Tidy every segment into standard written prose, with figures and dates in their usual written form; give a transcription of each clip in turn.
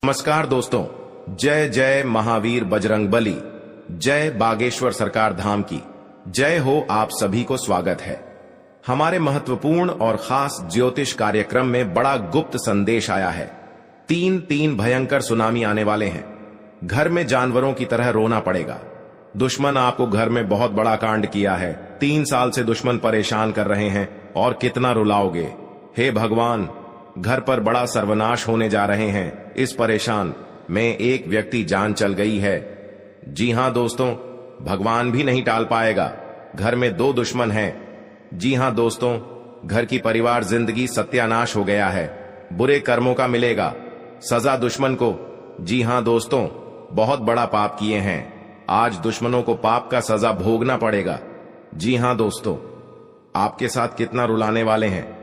नमस्कार दोस्तों, जय जय महावीर बजरंगबली, जय बागेश्वर सरकार धाम की जय हो। आप सभी को स्वागत है। हमारे महत्वपूर्ण और खास ज्योतिष कार्यक्रम में बड़ा गुप्त संदेश आया है। तीन भयंकर सुनामी आने वाले हैं। घर में जानवरों की तरह रोना पड़ेगा। दुश्मन आपको घर में बहुत बड़ा कांड किया है। 3 साल से दुश्मन परेशान कर रहे हैं और कितना रुलाओगे। हे भगवान, घर पर बड़ा सर्वनाश होने जा रहे हैं। इस परेशान में एक व्यक्ति जान चल गई है। जी हां दोस्तों, भगवान भी नहीं टाल पाएगा। घर में 2 दुश्मन हैं। जी हां दोस्तों, घर की परिवार जिंदगी सत्यानाश हो गया है। बुरे कर्मों का मिलेगा सजा दुश्मन को। जी हां दोस्तों, बहुत बड़ा पाप किए हैं। आज दुश्मनों को पाप का सजा भोगना पड़ेगा। जी हां दोस्तों, आपके साथ कितना रुलाने वाले हैं।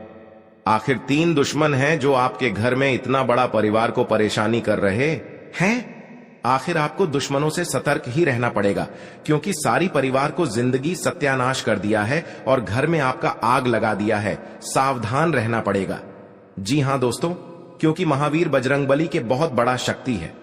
आखिर 3 दुश्मन हैं जो आपके घर में इतना बड़ा परिवार को परेशानी कर रहे हैं। आखिर आपको दुश्मनों से सतर्क ही रहना पड़ेगा, क्योंकि सारी परिवार को जिंदगी सत्यानाश कर दिया है और घर में आपका आग लगा दिया है। सावधान रहना पड़ेगा। जी हां दोस्तों, क्योंकि महावीर बजरंगबली के बहुत बड़ा शक्ति है।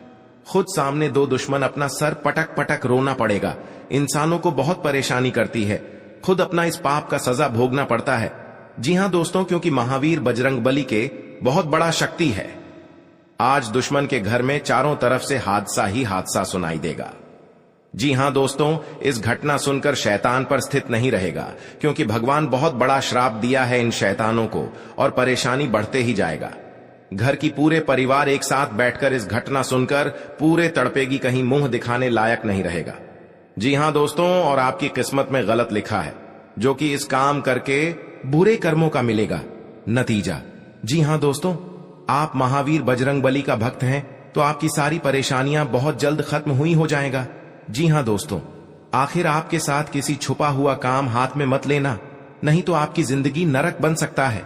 खुद सामने 2 दुश्मन अपना सर पटक पटक रोना पड़ेगा। इंसानों को बहुत परेशानी करती है। खुद अपना इस पाप का सजा भोगना पड़ता है। जी हां दोस्तों, क्योंकि महावीर बजरंगबली के बहुत बड़ा शक्ति है। आज दुश्मन के घर में चारों तरफ से हादसा ही हादसा सुनाई देगा। जी हां दोस्तों, इस घटना सुनकर शैतान पर स्थित नहीं रहेगा, क्योंकि भगवान बहुत बड़ा श्राप दिया है इन शैतानों को और परेशानी बढ़ते ही जाएगा। घर की पूरे परिवार एक साथ बैठकर इस घटना सुनकर पूरे तड़पेगी, कहीं मुंह दिखाने लायक नहीं रहेगा। जी हां दोस्तों, और आपकी किस्मत में गलत लिखा है, जो कि इस काम करके बुरे कर्मों का मिलेगा नतीजा। जी हां दोस्तों, आप महावीर बजरंगबली का भक्त हैं तो आपकी सारी परेशानियां बहुत जल्द खत्म हुई हो जाएगा। जी हां दोस्तों, आखिर आपके साथ किसी छुपा हुआ काम हाथ में मत लेना, नहीं तो आपकी जिंदगी नरक बन सकता है।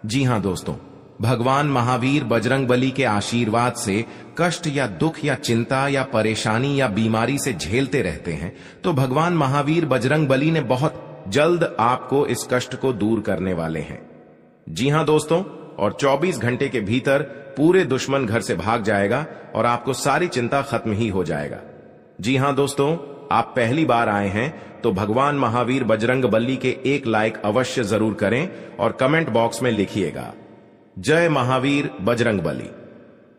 जी हां दोस्तों, भगवान महावीर बजरंगबली के आशीर्वाद से कष्ट या दुख या चिंता या परेशानी या बीमारी से झेलते रहते हैं, तो भगवान महावीर बजरंगबली ने बहुत जल्द आपको इस कष्ट को दूर करने वाले हैं। जी हां दोस्तों, और 24 घंटे के भीतर पूरे दुश्मन घर से भाग जाएगा और आपको सारी चिंता खत्म ही हो जाएगा। जी हां दोस्तों, आप पहली बार आए हैं तो भगवान महावीर बजरंगबली के 1 लाइक अवश्य जरूर करें और कमेंट बॉक्स में लिखिएगा जय महावीर बजरंगबली।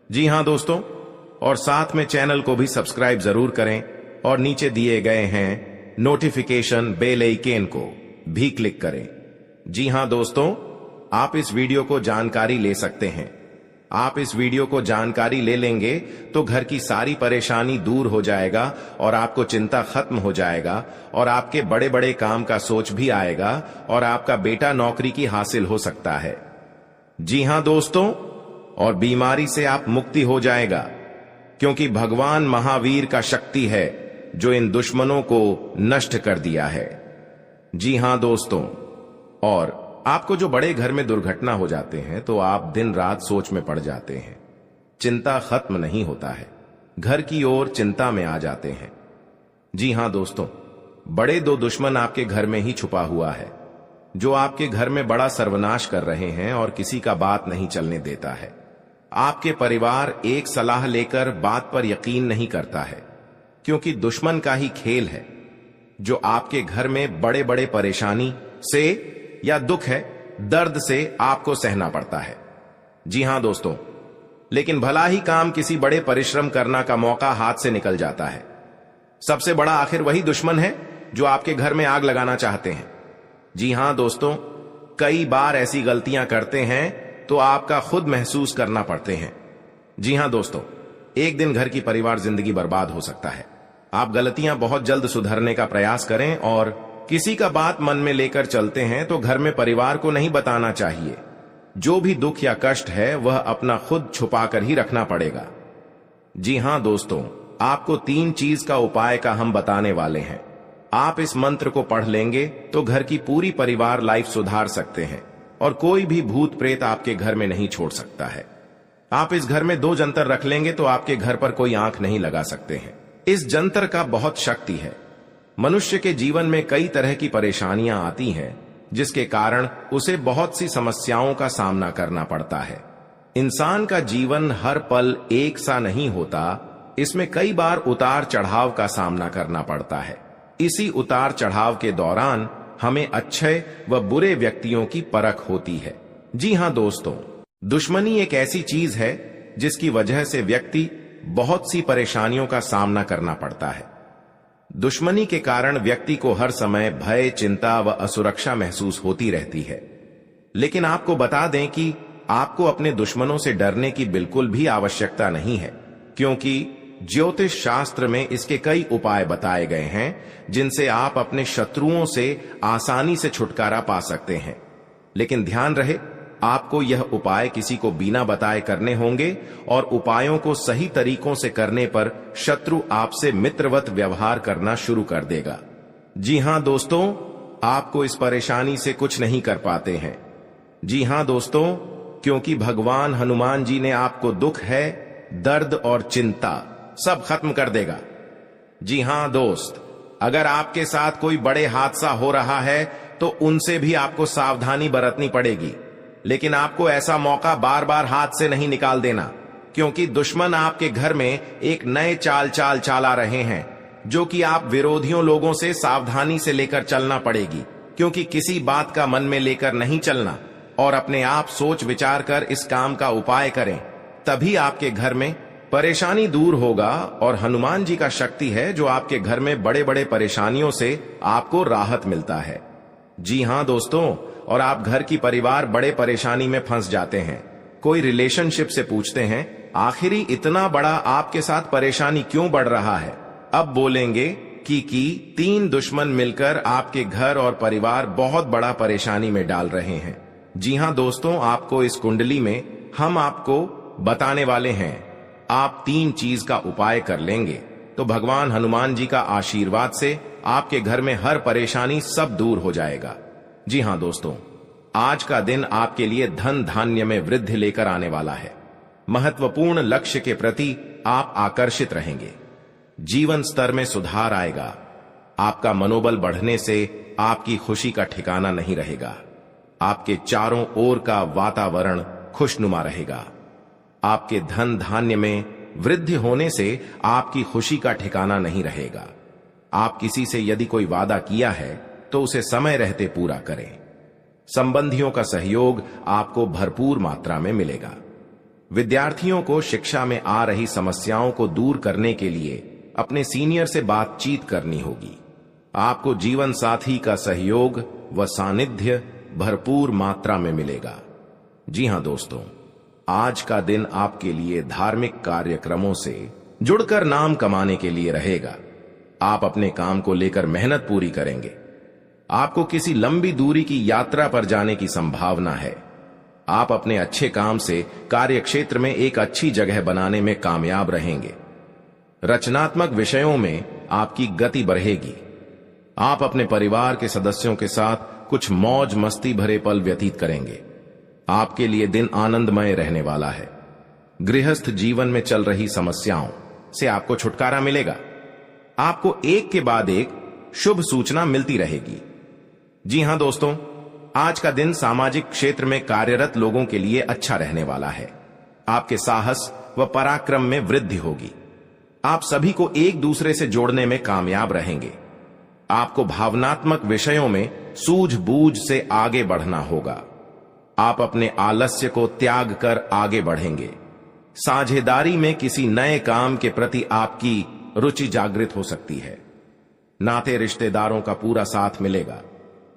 जी हां दोस्तों, और साथ में चैनल को भी सब्सक्राइब जरूर करें और नीचे दिए गए हैं नोटिफिकेशन बेल आइकन को भी क्लिक करें। जी हां दोस्तों, आप इस वीडियो को जानकारी ले सकते हैं। आप इस वीडियो को जानकारी ले लेंगे तो घर की सारी परेशानी दूर हो जाएगा और आपको चिंता खत्म हो जाएगा और आपके बड़े बड़े काम का सोच भी आएगा और आपका बेटा नौकरी की हासिल हो सकता है। जी हां दोस्तों, और बीमारी से आप मुक्ति हो जाएगा, क्योंकि भगवान महावीर का शक्ति है जो इन दुश्मनों को नष्ट कर दिया है। जी हां दोस्तों, और आपको जो बड़े घर में दुर्घटना हो जाते हैं तो आप दिन रात सोच में पड़ जाते हैं। चिंता खत्म नहीं होता है, घर की ओर चिंता में आ जाते हैं। जी हां दोस्तों, बड़े 2 दुश्मन आपके घर में ही छुपा हुआ है, जो आपके घर में बड़ा सर्वनाश कर रहे हैं और किसी का बात नहीं चलने देता है। आपके परिवार एक सलाह लेकर बात पर यकीन नहीं करता है, क्योंकि दुश्मन का ही खेल है जो आपके घर में बड़े बड़े परेशानी से या दुख है, दर्द से आपको सहना पड़ता है। जी हां दोस्तों, लेकिन भला ही काम किसी बड़े परिश्रम करना का मौका हाथ से निकल जाता है। सबसे बड़ा आखिर वही दुश्मन है जो आपके घर में आग लगाना चाहते हैं। जी हां दोस्तों, कई बार ऐसी गलतियां करते हैं तो आपका खुद महसूस करना पड़ते हैं। जी हां दोस्तों, एक दिन घर की परिवार जिंदगी बर्बाद हो सकता है। आप गलतियां बहुत जल्द सुधारने का प्रयास करें और किसी का बात मन में लेकर चलते हैं तो घर में परिवार को नहीं बताना चाहिए। जो भी दुख या कष्ट है वह अपना खुद छुपाकर ही रखना पड़ेगा। जी हां दोस्तों, आपको 3 चीज का उपाय का हम बताने वाले हैं। आप इस मंत्र को पढ़ लेंगे तो घर की पूरी परिवार लाइफ सुधार सकते हैं और कोई भी भूत प्रेत आपके घर में नहीं छोड़ सकता है। आप इस घर में 2 जंतर रख लेंगे तो आपके घर पर कोई आंख नहीं लगा सकते हैं। इस जंतर का बहुत शक्ति है। मनुष्य के जीवन में कई तरह की परेशानियां आती हैं, जिसके कारण उसे बहुत सी समस्याओं का सामना करना पड़ता है। इंसान का जीवन हर पल एक सा नहीं होता, इसमें कई बार उतार चढ़ाव का सामना करना पड़ता है। इसी उतार चढ़ाव के दौरान हमें अच्छे व बुरे व्यक्तियों की परख होती है। जी हां दोस्तों, दुश्मनी एक ऐसी चीज है जिसकी वजह से व्यक्ति बहुत सी परेशानियों का सामना करना पड़ता है। दुश्मनी के कारण व्यक्ति को हर समय भय, चिंता व असुरक्षा महसूस होती रहती है। लेकिन आपको बता दें कि आपको अपने दुश्मनों से डरने की बिल्कुल भी आवश्यकता नहीं है, क्योंकि ज्योतिष शास्त्र में इसके कई उपाय बताए गए हैं जिनसे आप अपने शत्रुओं से आसानी से छुटकारा पा सकते हैं। लेकिन ध्यान रहे, आपको यह उपाय किसी को बिना बताए करने होंगे और उपायों को सही तरीकों से करने पर शत्रु आपसे मित्रवत व्यवहार करना शुरू कर देगा। जी हां दोस्तों, आपको इस परेशानी से कुछ नहीं कर पाते हैं। जी हां दोस्तों, क्योंकि भगवान हनुमान जी ने आपको दुख है, दर्द और चिंता सब खत्म कर देगा। जी हां दोस्त, अगर आपके साथ कोई बड़े हादसा हो रहा है तो उनसे भी आपको सावधानी बरतनी पड़ेगी। लेकिन आपको ऐसा मौका बार बार हाथ से नहीं निकाल देना, क्योंकि दुश्मन आपके घर में एक नए चाल चला रहे हैं, जो कि आप विरोधियों लोगों से सावधानी से लेकर चलना पड़ेगी। क्योंकि किसी बात का मन में लेकर नहीं चलना और अपने आप सोच विचार कर इस काम का उपाय करें, तभी आपके घर में परेशानी दूर होगा। और हनुमान जी का शक्ति है जो आपके घर में बड़े बड़े परेशानियों से आपको राहत मिलता है। जी हां दोस्तों, और आप घर की परिवार बड़े परेशानी में फंस जाते हैं। कोई रिलेशनशिप से पूछते हैं, आखिर इतना बड़ा आपके साथ परेशानी क्यों बढ़ रहा है? अब बोलेंगे कि 3 दुश्मन मिलकर आपके घर और परिवार बहुत बड़ा परेशानी में डाल रहे हैं। जी हां दोस्तों, आपको इस कुंडली में हम आपको बताने वाले हैं। आप 3 चीज का उपाय कर लेंगे तो भगवान हनुमान जी का आशीर्वाद से आपके घर में हर परेशानी सब दूर हो जाएगा। जी हां दोस्तों, आज का दिन आपके लिए धन धान्य में वृद्धि लेकर आने वाला है। महत्वपूर्ण लक्ष्य के प्रति आप आकर्षित रहेंगे। जीवन स्तर में सुधार आएगा। आपका मनोबल बढ़ने से आपकी खुशी का ठिकाना नहीं रहेगा। आपके चारों ओर का वातावरण खुशनुमा रहेगा। आपके धन धान्य में वृद्धि होने से आपकी खुशी का ठिकाना नहीं रहेगा। आप किसी से यदि कोई वादा किया है तो उसे समय रहते पूरा करें। संबंधियों का सहयोग आपको भरपूर मात्रा में मिलेगा। विद्यार्थियों को शिक्षा में आ रही समस्याओं को दूर करने के लिए अपने सीनियर से बातचीत करनी होगी। आपको जीवन साथी का सहयोग व सानिध्य भरपूर मात्रा में मिलेगा। जी हां दोस्तों, आज का दिन आपके लिए धार्मिक कार्यक्रमों से जुड़कर नाम कमाने के लिए रहेगा। आप अपने काम को लेकर मेहनत पूरी करेंगे। आपको किसी लंबी दूरी की यात्रा पर जाने की संभावना है। आप अपने अच्छे काम से कार्यक्षेत्र में एक अच्छी जगह बनाने में कामयाब रहेंगे। रचनात्मक विषयों में आपकी गति बढ़ेगी। आप अपने परिवार के सदस्यों के साथ कुछ मौज मस्ती भरे पल व्यतीत करेंगे। आपके लिए दिन आनंदमय रहने वाला है। गृहस्थ जीवन में चल रही समस्याओं से आपको छुटकारा मिलेगा। आपको एक के बाद एक शुभ सूचना मिलती रहेगी। जी हां दोस्तों, आज का दिन सामाजिक क्षेत्र में कार्यरत लोगों के लिए अच्छा रहने वाला है। आपके साहस व पराक्रम में वृद्धि होगी। आप सभी को एक दूसरे से जोड़ने में कामयाब रहेंगे। आपको भावनात्मक विषयों में सूझबूझ से आगे बढ़ना होगा। आप अपने आलस्य को त्याग कर आगे बढ़ेंगे। साझेदारी में किसी नए काम के प्रति आपकी रुचि जागृत हो सकती है। नाते रिश्तेदारों का पूरा साथ मिलेगा।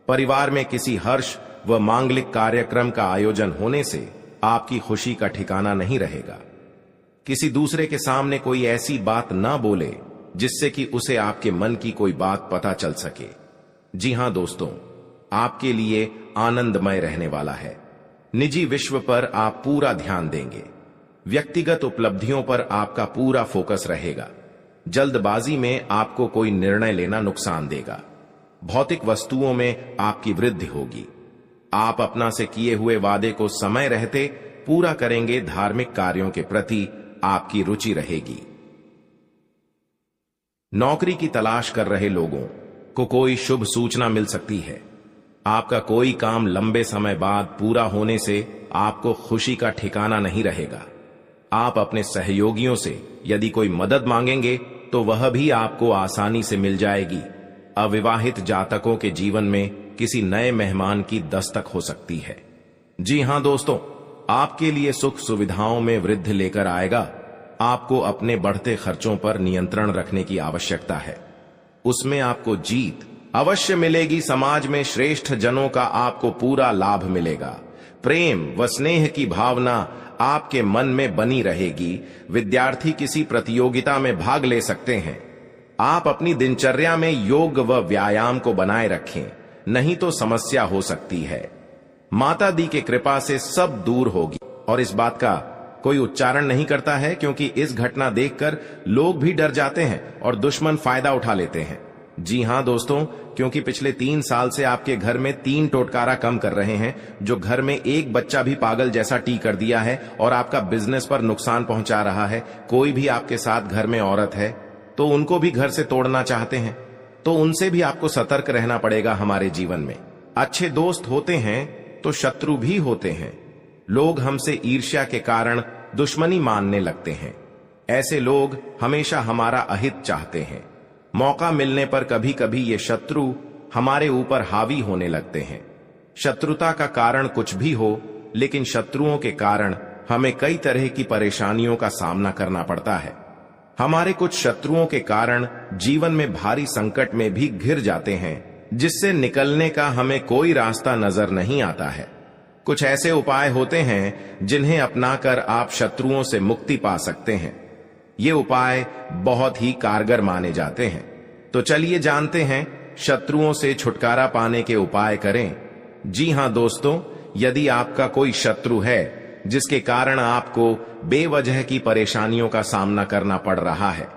परिवार में किसी हर्ष व मांगलिक कार्यक्रम का आयोजन होने से आपकी खुशी का ठिकाना नहीं रहेगा। किसी दूसरे के सामने कोई ऐसी बात ना बोले जिससे कि उसे आपके मन की कोई बात पता चल सके। जी हां दोस्तों, आपके लिए आनंदमय रहने वाला है। निजी विश्व पर आप पूरा ध्यान देंगे। व्यक्तिगत उपलब्धियों पर आपका पूरा फोकस रहेगा। जल्दबाजी में आपको कोई निर्णय लेना नुकसान देगा। भौतिक वस्तुओं में आपकी वृद्धि होगी। आप अपना से किए हुए वादे को समय रहते पूरा करेंगे। धार्मिक कार्यों के प्रति आपकी रुचि रहेगी। नौकरी की तलाश कर रहे लोगों को कोई शुभ सूचना मिल सकती है। आपका कोई काम लंबे समय बाद पूरा होने से आपको खुशी का ठिकाना नहीं रहेगा। आप अपने सहयोगियों से यदि कोई मदद मांगेंगे तो वह भी आपको आसानी से मिल जाएगी। अविवाहित जातकों के जीवन में किसी नए मेहमान की दस्तक हो सकती है। जी हां दोस्तों, आपके लिए सुख सुविधाओं में वृद्धि लेकर आएगा। आपको अपने बढ़ते खर्चों पर नियंत्रण रखने की आवश्यकता है, उसमें आपको जीत अवश्य मिलेगी। समाज में श्रेष्ठ जनों का आपको पूरा लाभ मिलेगा। प्रेम व स्नेह की भावना आपके मन में बनी रहेगी। विद्यार्थी किसी प्रतियोगिता में भाग ले सकते हैं। आप अपनी दिनचर्या में योग व व्यायाम को बनाए रखें, नहीं तो समस्या हो सकती है। माता दी की कृपा से सब दूर होगी। और इस बात का कोई उच्चारण नहीं करता है, क्योंकि इस घटना देखकर लोग भी डर जाते हैं और दुश्मन फायदा उठा लेते हैं। जी हां दोस्तों, क्योंकि पिछले 3 साल से आपके घर में 3 टोटकारा कम कर रहे हैं, जो घर में एक बच्चा भी पागल जैसा टी कर दिया है और आपका बिजनेस पर नुकसान पहुंचा रहा है। कोई भी आपके साथ घर में औरत है तो उनको भी घर से तोड़ना चाहते हैं, तो उनसे भी आपको सतर्क रहना पड़ेगा। हमारे जीवन में अच्छे दोस्त होते हैं तो शत्रु भी होते हैं। लोग हमसे ईर्ष्या के कारण दुश्मनी मानने लगते हैं। ऐसे लोग हमेशा हमारा अहित चाहते हैं। मौका मिलने पर कभी कभी ये शत्रु हमारे ऊपर हावी होने लगते हैं। शत्रुता का कारण कुछ भी हो, लेकिन शत्रुओं के कारण हमें कई तरह की परेशानियों का सामना करना पड़ता है। हमारे कुछ शत्रुओं के कारण जीवन में भारी संकट में भी घिर जाते हैं, जिससे निकलने का हमें कोई रास्ता नजर नहीं आता है। कुछ ऐसे उपाय होते हैं जिन्हें अपनाकर आप शत्रुओं से मुक्ति पा सकते हैं। ये उपाय बहुत ही कारगर माने जाते हैं। तो चलिए जानते हैं शत्रुओं से छुटकारा पाने के उपाय करें। जी हां दोस्तों, यदि आपका कोई शत्रु है जिसके कारण आपको बेवजह की परेशानियों का सामना करना पड़ रहा है,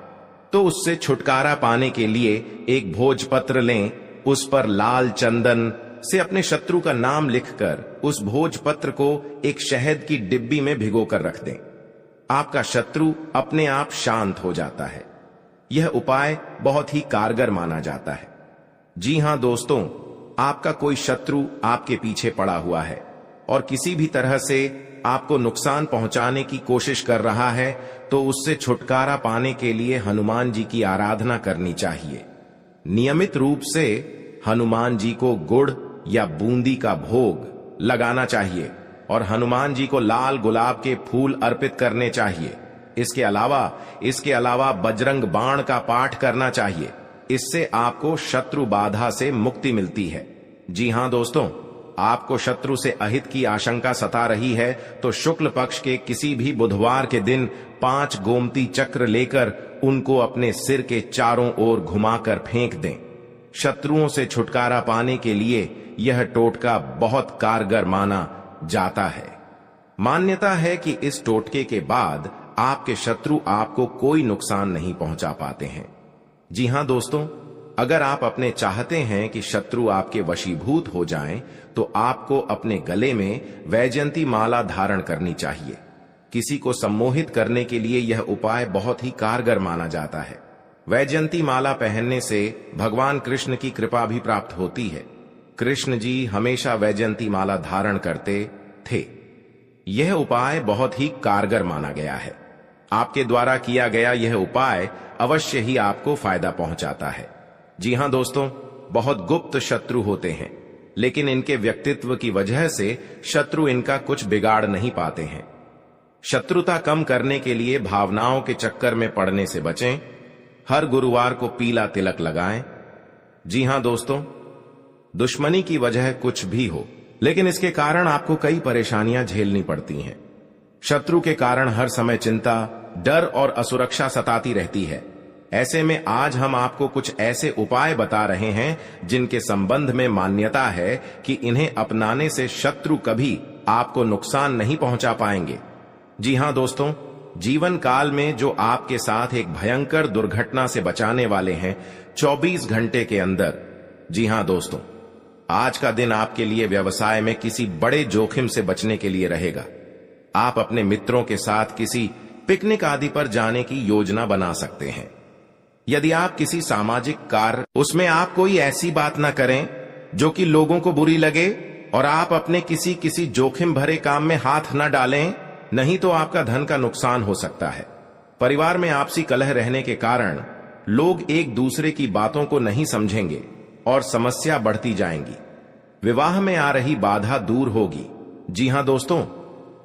तो उससे छुटकारा पाने के लिए एक भोजपत्र लें। उस पर लाल चंदन से अपने शत्रु का नाम लिखकर उस भोजपत्र को एक शहद की डिब्बी में भिगोकर रख दें। आपका शत्रु अपने आप शांत हो जाता है। यह उपाय बहुत ही कारगर माना जाता है। जी हां दोस्तों, आपका कोई शत्रु आपके पीछे पड़ा हुआ है और किसी भी तरह से आपको नुकसान पहुंचाने की कोशिश कर रहा है, तो उससे छुटकारा पाने के लिए हनुमान जी की आराधना करनी चाहिए। नियमित रूप से हनुमान जी को गुड़ या बूंदी का भोग लगाना चाहिए और हनुमान जी को लाल गुलाब के फूल अर्पित करने चाहिए। इसके अलावा बजरंग बाण का पाठ करना चाहिए। इससे आपको शत्रु बाधा से मुक्ति मिलती है। जी हां दोस्तों, आपको शत्रु से अहित की आशंका सता रही है तो शुक्ल पक्ष के किसी भी बुधवार के दिन 5 गोमती चक्र लेकर उनको अपने सिर के चारों ओर घुमाकर फेंक दें। शत्रुओं से छुटकारा पाने के लिए यह टोटका बहुत कारगर माना जाता है। मान्यता है कि इस टोटके के बाद आपके शत्रु आपको कोई नुकसान नहीं पहुंचा पाते हैं। जी हां दोस्तों, अगर आप अपने चाहते हैं कि शत्रु आपके वशीभूत हो जाएं, तो आपको अपने गले में वैजयंती माला धारण करनी चाहिए। किसी को सम्मोहित करने के लिए यह उपाय बहुत ही कारगर माना जाता है। वैजयंती माला पहनने से भगवान कृष्ण की कृपा भी प्राप्त होती है। कृष्ण जी हमेशा वैजयंती माला धारण करते थे। यह उपाय बहुत ही कारगर माना गया है। आपके द्वारा किया गया यह उपाय अवश्य ही आपको फायदा पहुंचाता है। जी हां दोस्तों, बहुत गुप्त शत्रु होते हैं, लेकिन इनके व्यक्तित्व की वजह से शत्रु इनका कुछ बिगाड़ नहीं पाते हैं। शत्रुता कम करने के लिए भावनाओं के चक्कर में पड़ने से बचें। हर गुरुवार को पीला तिलक लगाएं। जी हां दोस्तों, दुश्मनी की वजह कुछ भी हो, लेकिन इसके कारण आपको कई परेशानियां झेलनी पड़ती हैं। शत्रु के कारण हर समय चिंता, डर और असुरक्षा सताती रहती है। ऐसे में आज हम आपको कुछ ऐसे उपाय बता रहे हैं जिनके संबंध में मान्यता है कि इन्हें अपनाने से शत्रु कभी आपको नुकसान नहीं पहुंचा पाएंगे। जी हां दोस्तों, जीवन काल में जो आपके साथ एक भयंकर दुर्घटना से बचाने वाले हैं 24 घंटे के अंदर। जी हां दोस्तों, आज का दिन आपके लिए व्यवसाय में किसी बड़े जोखिम से बचने के लिए रहेगा। आप अपने मित्रों के साथ किसी पिकनिक आदि पर जाने की योजना बना सकते हैं। यदि आप किसी सामाजिक कार्य, उसमें आप कोई ऐसी बात न करें जो कि लोगों को बुरी लगे, और आप अपने किसी जोखिम भरे काम में हाथ न डालें, नहीं तो आपका धन का नुकसान हो सकता है। परिवार में आपसी कलह रहने के कारण लोग एक दूसरे की बातों को नहीं समझेंगे और समस्या बढ़ती जाएंगी। विवाह में आ रही बाधा दूर होगी। जी हां दोस्तों,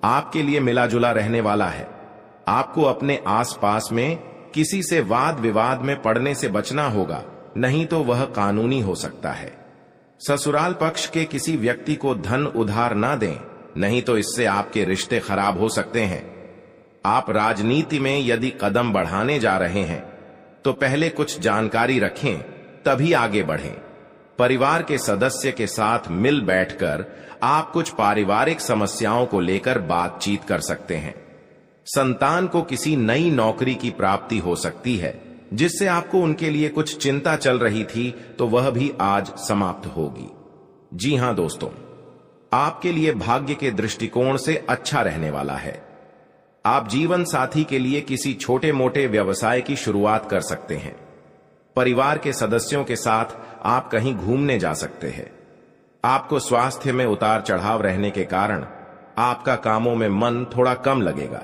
आपके लिए मिला जुला रहने वाला है। आपको अपने आसपास में किसी से वाद विवाद में पड़ने से बचना होगा, नहीं तो वह कानूनी हो सकता है। ससुराल पक्ष के किसी व्यक्ति को धन उधार ना दें, नहीं तो इससे आपके रिश्ते खराब हो सकते हैं। आप राजनीति में यदि कदम बढ़ाने जा रहे हैं तो पहले कुछ जानकारी रखें, तभी आगे बढ़ें। परिवार के सदस्य के साथ मिल बैठकर आप कुछ पारिवारिक समस्याओं को लेकर बातचीत कर सकते हैं। संतान को किसी नई नौकरी की प्राप्ति हो सकती है, जिससे आपको उनके लिए कुछ चिंता चल रही थी, तो वह भी आज समाप्त होगी। जी हां दोस्तों, आपके लिए भाग्य के दृष्टिकोण से अच्छा रहने वाला है। आप जीवन साथी के लिए किसी छोटे मोटे व्यवसाय की शुरुआत कर सकते हैं। परिवार के सदस्यों के साथ आप कहीं घूमने जा सकते हैं। आपको स्वास्थ्य में उतार चढ़ाव रहने के कारण आपका कामों में मन थोड़ा कम लगेगा।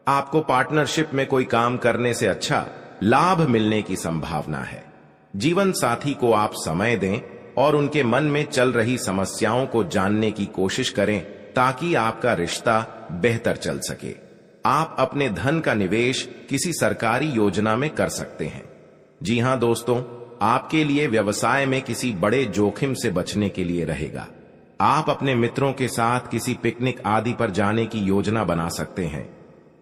आपको पार्टनरशिप में कोई काम करने से अच्छा लाभ मिलने की संभावना है। जीवन साथी को आप समय दें और उनके मन में चल रही समस्याओं को जानने की कोशिश करें, ताकि आपका रिश्ता बेहतर चल सके। आप अपने धन का निवेश किसी सरकारी योजना में कर सकते हैं। जी हां दोस्तों, आपके लिए व्यवसाय में किसी बड़े जोखिम से बचने के लिए रहेगा। आप अपने मित्रों के साथ किसी पिकनिक आदि पर जाने की योजना बना सकते हैं।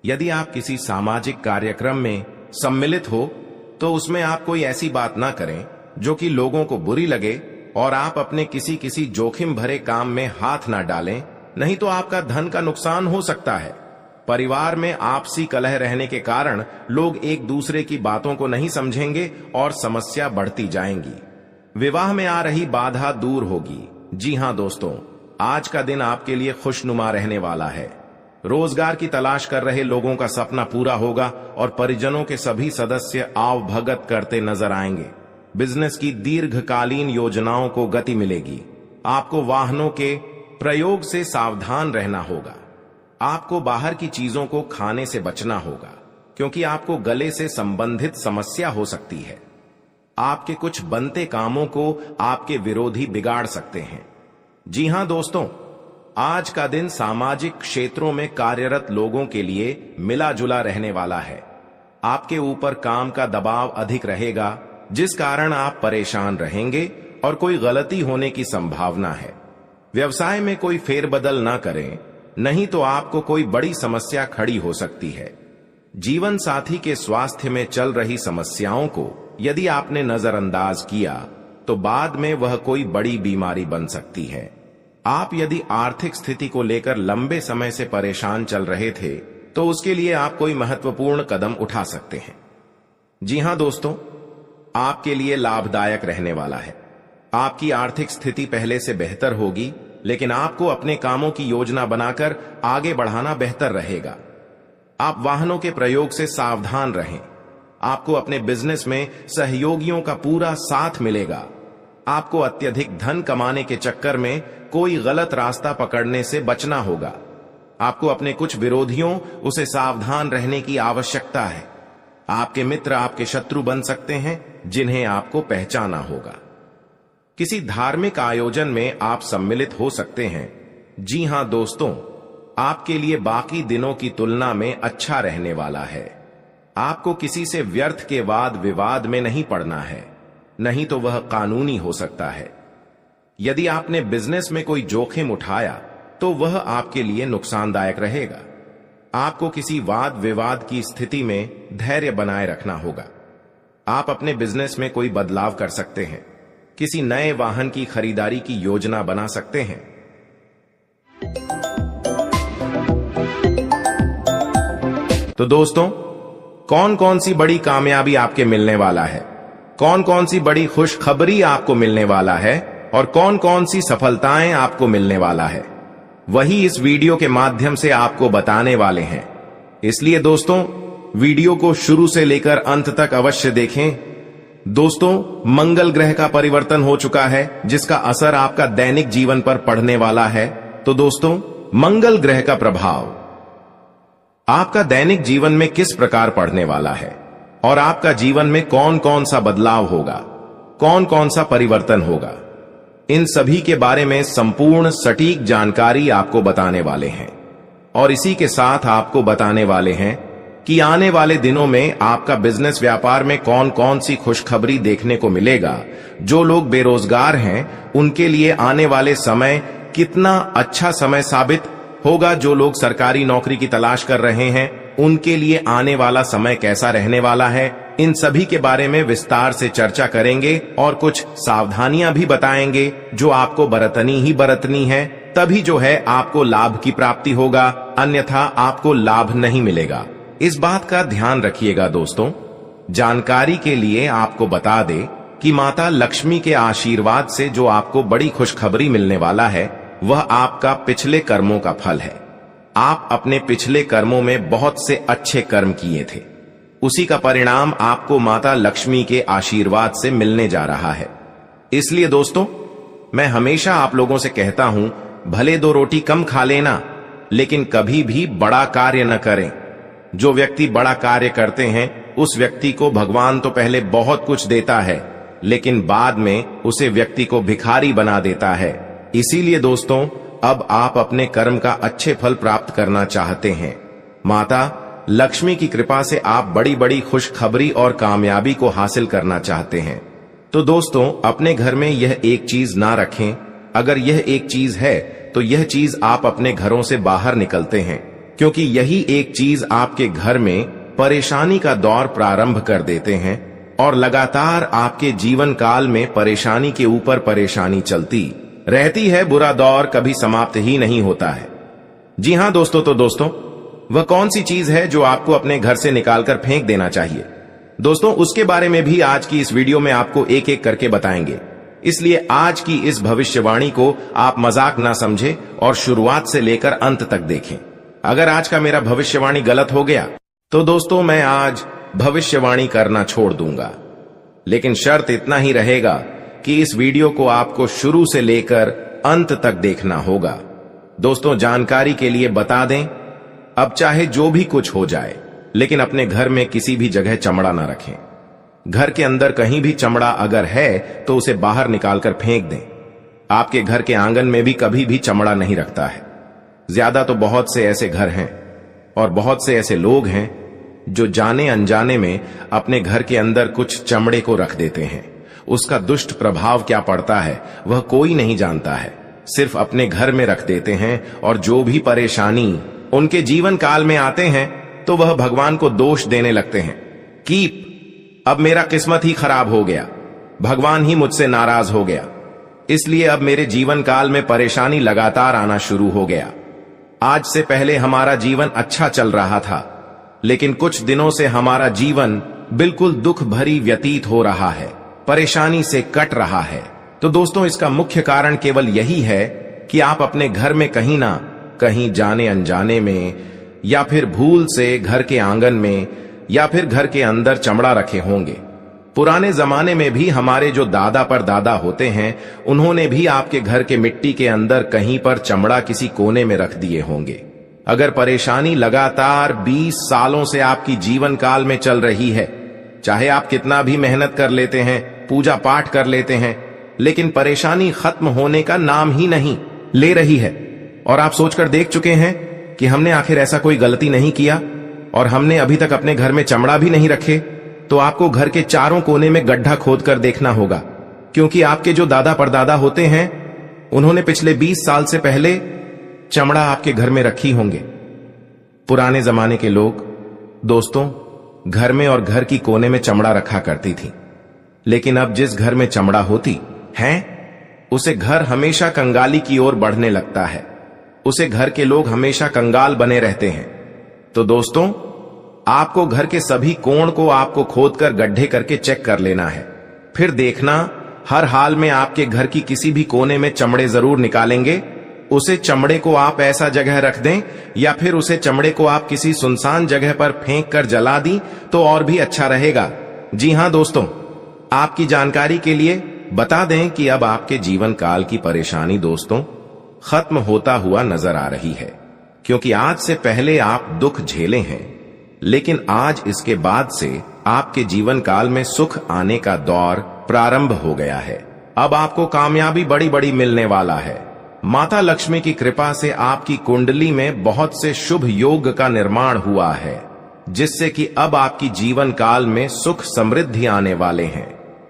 यदि आप किसी सामाजिक कार्यक्रम में सम्मिलित हो तो उसमें आप कोई ऐसी बात ना करें जो कि लोगों को बुरी लगे, और आप अपने किसी जोखिम भरे काम में हाथ ना डालें, नहीं तो आपका धन का नुकसान हो सकता है। परिवार में आपसी कलह रहने के कारण लोग एक दूसरे की बातों को नहीं समझेंगे और समस्या बढ़ती जाएंगी। विवाह में आ रही बाधा दूर होगी। जी हां दोस्तों, आज का दिन आपके लिए खुशनुमा रहने वाला है। रोजगार की तलाश कर रहे लोगों का सपना पूरा होगा और परिजनों के सभी सदस्य आवभगत करते नजर आएंगे। बिजनेस की दीर्घकालीन योजनाओं को गति मिलेगी। आपको वाहनों के प्रयोग से सावधान रहना होगा। आपको बाहर की चीजों को खाने से बचना होगा, क्योंकि आपको गले से संबंधित समस्या हो सकती है। आपके कुछ बनते कामों को आपके विरोधी बिगाड़ सकते हैं। जी हां दोस्तों, आज का दिन सामाजिक क्षेत्रों में कार्यरत लोगों के लिए मिला जुला रहने वाला है। आपके ऊपर काम का दबाव अधिक रहेगा, जिस कारण आप परेशान रहेंगे और कोई गलती होने की संभावना है। व्यवसाय में कोई फेरबदल ना करें, नहीं तो आपको कोई बड़ी समस्या खड़ी हो सकती है। जीवन साथी के स्वास्थ्य में चल रही समस्याओं को यदि आपने नजरअंदाज किया तो बाद में वह कोई बड़ी बीमारी बन सकती है। आप यदि आर्थिक स्थिति को लेकर लंबे समय से परेशान चल रहे थे तो उसके लिए आप कोई महत्वपूर्ण कदम उठा सकते हैं। जी हां दोस्तों, आपके लिए लाभदायक रहने वाला है। आपकी आर्थिक स्थिति पहले से बेहतर होगी, लेकिन आपको अपने कामों की योजना बनाकर आगे बढ़ाना बेहतर रहेगा। आप वाहनों के प्रयोग से सावधान रहें। आपको अपने बिजनेस में सहयोगियों का पूरा साथ मिलेगा। आपको अत्यधिक धन कमाने के चक्कर में कोई गलत रास्ता पकड़ने से बचना होगा। आपको अपने कुछ विरोधियों उसे सावधान रहने की आवश्यकता है। आपके मित्र आपके शत्रु बन सकते हैं, जिन्हें आपको पहचाना होगा। किसी धार्मिक आयोजन में आप सम्मिलित हो सकते हैं। जी हां दोस्तों, आपके लिए बाकी दिनों की तुलना में अच्छा रहने वाला है। आपको किसी से व्यर्थ के वाद विवाद में नहीं पड़ना है, नहीं तो वह कानूनी हो सकता है। यदि आपने बिजनेस में कोई जोखिम उठाया तो वह आपके लिए नुकसानदायक रहेगा। आपको किसी वाद विवाद की स्थिति में धैर्य बनाए रखना होगा। आप अपने बिजनेस में कोई बदलाव कर सकते हैं। किसी नए वाहन की खरीदारी की योजना बना सकते हैं। तो दोस्तों, कौन कौन सी बड़ी कामयाबी आपके मिलने वाला है, कौन कौन सी बड़ी खुशखबरी आपको मिलने वाला है और कौन कौन सी सफलताएं आपको मिलने वाला है, वही इस वीडियो के माध्यम से आपको बताने वाले हैं। इसलिए दोस्तों, वीडियो को शुरू से लेकर अंत तक अवश्य देखें। दोस्तों, मंगल ग्रह का परिवर्तन हो चुका है जिसका असर आपका दैनिक जीवन पर पड़ने वाला है। तो दोस्तों, मंगल ग्रह का प्रभाव आपका दैनिक जीवन में किस प्रकार पड़ने वाला है और आपका जीवन में कौन कौन सा बदलाव होगा, कौन कौन सा परिवर्तन होगा, इन सभी के बारे में संपूर्ण सटीक जानकारी आपको बताने वाले हैं। और इसी के साथ आपको बताने वाले हैं कि आने वाले दिनों में आपका बिजनेस व्यापार में कौन कौन सी खुशखबरी देखने को मिलेगा। जो लोग बेरोजगार हैं उनके लिए आने वाले समय कितना अच्छा समय साबित होगा। जो लोग सरकारी नौकरी की तलाश कर रहे हैं उनके लिए आने वाला समय कैसा रहने वाला है, इन सभी के बारे में विस्तार से चर्चा करेंगे और कुछ सावधानियां भी बताएंगे जो आपको बरतनी ही बरतनी है, तभी जो है आपको लाभ की प्राप्ति होगा, अन्यथा आपको लाभ नहीं मिलेगा। इस बात का ध्यान रखिएगा दोस्तों। जानकारी के लिए आपको बता दे कि माता लक्ष्मी के आशीर्वाद से जो आपको बड़ी खुशखबरी मिलने वाला है वह आपका पिछले कर्मों का फल है। आप अपने पिछले कर्मों में बहुत से अच्छे कर्म किए थे, उसी का परिणाम आपको माता लक्ष्मी के आशीर्वाद से मिलने जा रहा है। इसलिए दोस्तों, मैं हमेशा आप लोगों से कहता हूं, भले 2 रोटी कम खा लेना लेकिन कभी भी बड़ा कार्य न करें। जो व्यक्ति बड़ा कार्य करते हैं उस व्यक्ति को भगवान तो पहले बहुत कुछ देता है लेकिन बाद में उसे व्यक्ति को भिखारी बना देता है। इसीलिए दोस्तों, अब आप अपने कर्म का अच्छे फल प्राप्त करना चाहते हैं। माता लक्ष्मी की कृपा से आप बड़ी बड़ी खुशखबरी और कामयाबी को हासिल करना चाहते हैं। तो दोस्तों, अपने घर में यह एक चीज ना रखें। अगर यह एक चीज है तो यह चीज आप अपने घरों से बाहर निकलते हैं, क्योंकि यही एक चीज आपके घर में परेशानी का दौर प्रारंभ कर देते हैं और लगातार आपके जीवन काल में परेशानी के ऊपर परेशानी चलती रहती है। बुरा दौर कभी समाप्त ही नहीं होता है। जी हां दोस्तों, तो दोस्तों, वह कौन सी चीज है जो आपको अपने घर से निकालकर फेंक देना चाहिए? दोस्तों, उसके बारे में भी आज की इस वीडियो में आपको एक एक करके बताएंगे। इसलिए आज की इस भविष्यवाणी को आप मजाक ना समझें और शुरुआत से लेकर अंत तक देखें। अगर आज का मेरा भविष्यवाणी गलत हो गया तो दोस्तों, मैं आज भविष्यवाणी करना छोड़ दूंगा। लेकिन शर्त इतना ही रहेगा कि इस वीडियो को आपको शुरू से लेकर अंत तक देखना होगा। दोस्तों, जानकारी के लिए बता दें, अब चाहे जो भी कुछ हो जाए लेकिन अपने घर में किसी भी जगह चमड़ा ना रखें। घर के अंदर कहीं भी चमड़ा अगर है तो उसे बाहर निकालकर फेंक दें। आपके घर के आंगन में भी कभी भी चमड़ा नहीं रखता है। ज्यादा तो बहुत से ऐसे घर हैं और बहुत से ऐसे लोग हैं जो जाने अनजाने में अपने घर के अंदर कुछ चमड़े को रख देते हैं। उसका दुष्ट प्रभाव क्या पड़ता है वह कोई नहीं जानता है, सिर्फ अपने घर में रख देते हैं और जो भी परेशानी उनके जीवन काल में आते हैं तो वह भगवान को दोष देने लगते हैं कि अब मेरा किस्मत ही खराब हो गया, भगवान ही मुझसे नाराज हो गया, इसलिए अब मेरे जीवन काल में परेशानी लगातार आना शुरू हो गया। आज से पहले हमारा जीवन अच्छा चल रहा था लेकिन कुछ दिनों से हमारा जीवन बिल्कुल दुख भरी व्यतीत हो रहा है, परेशानी से कट रहा है। तो दोस्तों, इसका मुख्य कारण केवल यही है कि आप अपने घर में कहीं ना कहीं जाने अनजाने में या फिर भूल से घर के आंगन में या फिर घर के अंदर चमड़ा रखे होंगे। पुराने जमाने में भी हमारे जो दादा परदादा होते हैं उन्होंने भी आपके घर के मिट्टी के अंदर कहीं पर चमड़ा किसी कोने में रख दिए होंगे। अगर परेशानी लगातार 20 सालों से आपकी जीवन काल में चल रही है, चाहे आप कितना भी मेहनत कर लेते हैं, पूजा पाठ कर लेते हैं, लेकिन परेशानी खत्म होने का नाम ही नहीं ले रही है और आप सोचकर देख चुके हैं कि हमने आखिर ऐसा कोई गलती नहीं किया और हमने अभी तक अपने घर में चमड़ा भी नहीं रखे, तो आपको घर के चारों कोने में गड्ढा खोदकर देखना होगा, क्योंकि आपके जो दादा परदादा होते हैं उन्होंने पिछले 20 साल से पहले चमड़ा आपके घर में रखी होंगे। पुराने जमाने के लोग दोस्तों घर में और घर की कोने में चमड़ा रखा करती थी, लेकिन अब जिस घर में चमड़ा होती है उसे घर हमेशा कंगाली की ओर बढ़ने लगता है, उसे घर के लोग हमेशा कंगाल बने रहते हैं। तो दोस्तों, आपको घर के सभी कोण को आपको खोदकर गड्ढे करके चेक कर लेना है, फिर देखना हर हाल में आपके घर की किसी भी कोने में चमड़े जरूर निकालेंगे। उसे चमड़े को आप ऐसा जगह रख दें या फिर उसे चमड़े को आप किसी सुनसान जगह पर फेंक कर जला दी तो और भी अच्छा रहेगा। जी हां दोस्तों, आपकी जानकारी के लिए बता दें कि अब आपके जीवन काल की परेशानी दोस्तों खत्म होता हुआ नजर आ रही है, क्योंकि आज से पहले आप दुख झेले हैं, लेकिन आज इसके बाद से आपके जीवन काल में सुख आने का दौर प्रारंभ हो गया है। अब आपको कामयाबी बड़ी बड़ी मिलने वाला है। माता लक्ष्मी की कृपा से आपकी कुंडली में बहुत से शुभ योग का निर्माण हुआ है, जिससे कि अब आपकी जीवन काल में सुख समृद्धि आने वाले हैं,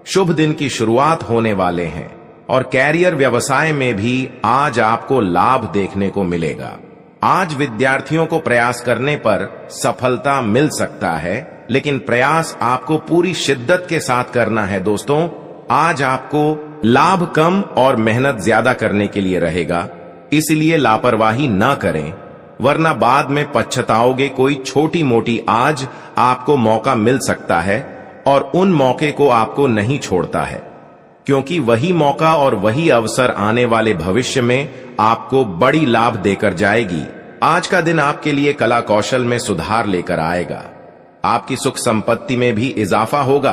शुभ दिन की शुरुआत होने वाले हैं और कैरियर व्यवसाय में भी आज आपको लाभ देखने को मिलेगा। आज विद्यार्थियों को प्रयास करने पर सफलता मिल सकता है, लेकिन प्रयास आपको पूरी शिद्दत के साथ करना है दोस्तों। आज आपको लाभ कम और मेहनत ज्यादा करने के लिए रहेगा, इसलिए लापरवाही ना करें, वरना बाद में पछताओगे। कोई छोटी मोटी आज आपको मौका मिल सकता है और उन मौके को आपको नहीं छोड़ता है, क्योंकि वही मौका और वही अवसर आने वाले भविष्य में आपको बड़ी लाभ देकर जाएगी। आज का दिन आपके लिए कला कौशल में सुधार लेकर आएगा। आपकी सुख संपत्ति में भी इजाफा होगा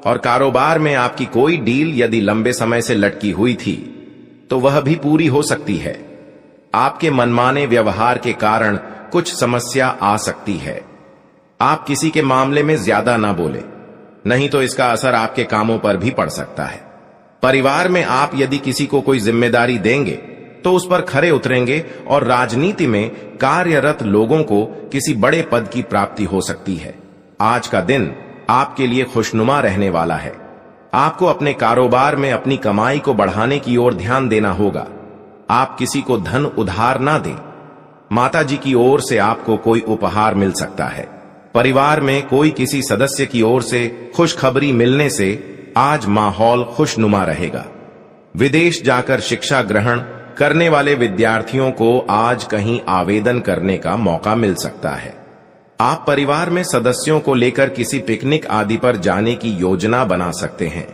और कारोबार में आपकी कोई डील यदि लंबे समय से लटकी हुई थी तो वह भी पूरी हो सकती है। आपके मनमाने व्यवहार के कारण कुछ समस्या आ सकती है। आप किसी के मामले में ज्यादा ना बोले, नहीं तो इसका असर आपके कामों पर भी पड़ सकता है। परिवार में आप यदि किसी को कोई जिम्मेदारी देंगे तो उस पर खरे उतरेंगे और राजनीति में कार्यरत लोगों को किसी बड़े पद की प्राप्ति हो सकती है। आज का दिन आपके लिए खुशनुमा रहने वाला है। आपको अपने कारोबार में अपनी कमाई को बढ़ाने की ओर ध्यान देना होगा। आप किसी को धन उधार ना दें। माता जी की ओर से आपको कोई उपहार मिल सकता है। परिवार में कोई किसी सदस्य की ओर से खुशखबरी मिलने से आज माहौल खुशनुमा रहेगा। विदेश जाकर शिक्षा ग्रहण करने वाले विद्यार्थियों को आज कहीं आवेदन करने का मौका मिल सकता है। आप परिवार में सदस्यों को लेकर किसी पिकनिक आदि पर जाने की योजना बना सकते हैं,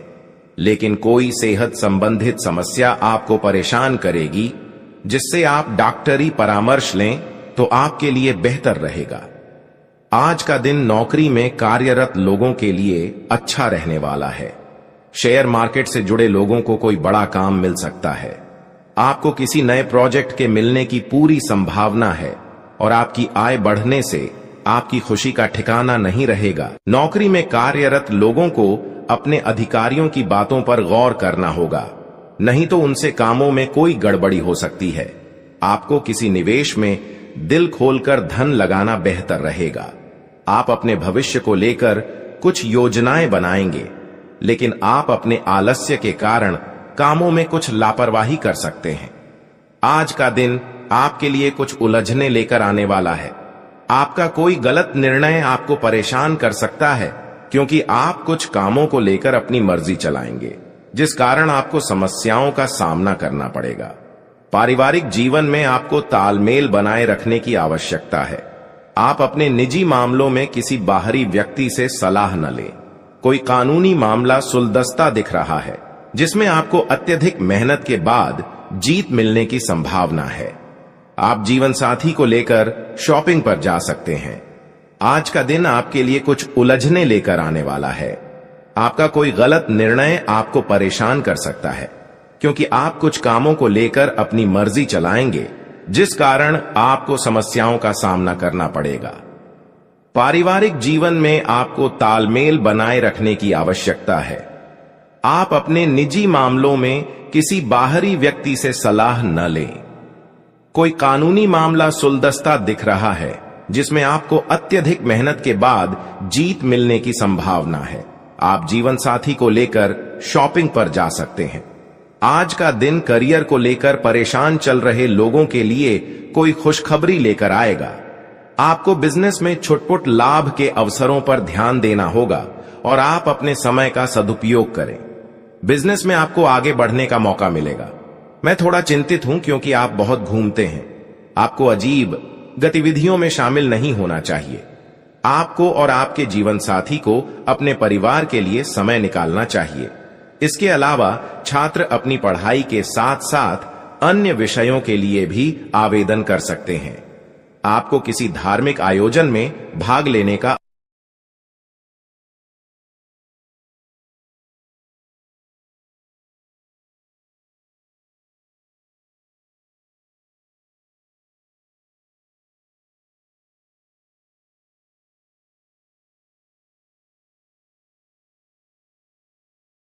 लेकिन कोई सेहत संबंधित समस्या आपको परेशान करेगी, जिससे आप डॉक्टरी परामर्श लें तो आपके लिए बेहतर रहेगा। आज का दिन नौकरी में कार्यरत लोगों के लिए अच्छा रहने वाला है। शेयर मार्केट से जुड़े लोगों को कोई बड़ा काम मिल सकता है। आपको किसी नए प्रोजेक्ट के मिलने की पूरी संभावना है और आपकी आय बढ़ने से आपकी खुशी का ठिकाना नहीं रहेगा। नौकरी में कार्यरत लोगों को अपने अधिकारियों की बातों पर गौर करना होगा, नहीं तो उनसे कामों में कोई गड़बड़ी हो सकती है। आपको किसी निवेश में दिल खोलकर धन लगाना बेहतर रहेगा। आप अपने भविष्य को लेकर कुछ योजनाएं बनाएंगे, लेकिन आप अपने आलस्य के कारण कामों में कुछ लापरवाही कर सकते हैं। आज का दिन आपके लिए कुछ उलझने लेकर आने वाला है। आपका कोई गलत निर्णय आपको परेशान कर सकता है, क्योंकि आप कुछ कामों को लेकर अपनी मर्जी चलाएंगे, जिस कारण आपको समस्याओं का सामना करना पड़ेगा। पारिवारिक जीवन में आपको तालमेल बनाए रखने की आवश्यकता है। आप अपने निजी मामलों में किसी बाहरी व्यक्ति से सलाह न लें। कोई कानूनी मामला सुलझता दिख रहा है, जिसमें आपको अत्यधिक मेहनत के बाद जीत मिलने की संभावना है। आप जीवन साथी को लेकर शॉपिंग पर जा सकते हैं। आज का दिन आपके लिए कुछ उलझने लेकर आने वाला है। आपका कोई गलत निर्णय आपको परेशान कर सकता है, क्योंकि आप कुछ कामों को लेकर अपनी मर्जी चलाएंगे, जिस कारण आपको समस्याओं का सामना करना पड़ेगा। पारिवारिक जीवन में आपको तालमेल बनाए रखने की आवश्यकता है। आप अपने निजी मामलों में किसी बाहरी व्यक्ति से सलाह न लें। कोई कानूनी मामला सुलझता दिख रहा है, जिसमें आपको अत्यधिक मेहनत के बाद जीत मिलने की संभावना है। आप जीवन साथी को लेकर शॉपिंग पर जा सकते हैं। आज का दिन करियर को लेकर परेशान चल रहे लोगों के लिए कोई खुशखबरी लेकर आएगा। आपको बिजनेस में छुटपुट लाभ के अवसरों पर ध्यान देना होगा और आप अपने समय का सदुपयोग करें। बिजनेस में आपको आगे बढ़ने का मौका मिलेगा। मैं थोड़ा चिंतित हूं, क्योंकि आप बहुत घूमते हैं। आपको अजीब गतिविधियों में शामिल नहीं होना चाहिए। आपको और आपके जीवन साथी को अपने परिवार के लिए समय निकालना चाहिए। इसके अलावा छात्र अपनी पढ़ाई के साथ साथ अन्य विषयों के लिए भी आवेदन कर सकते हैं। आपको किसी धार्मिक आयोजन में भाग लेने का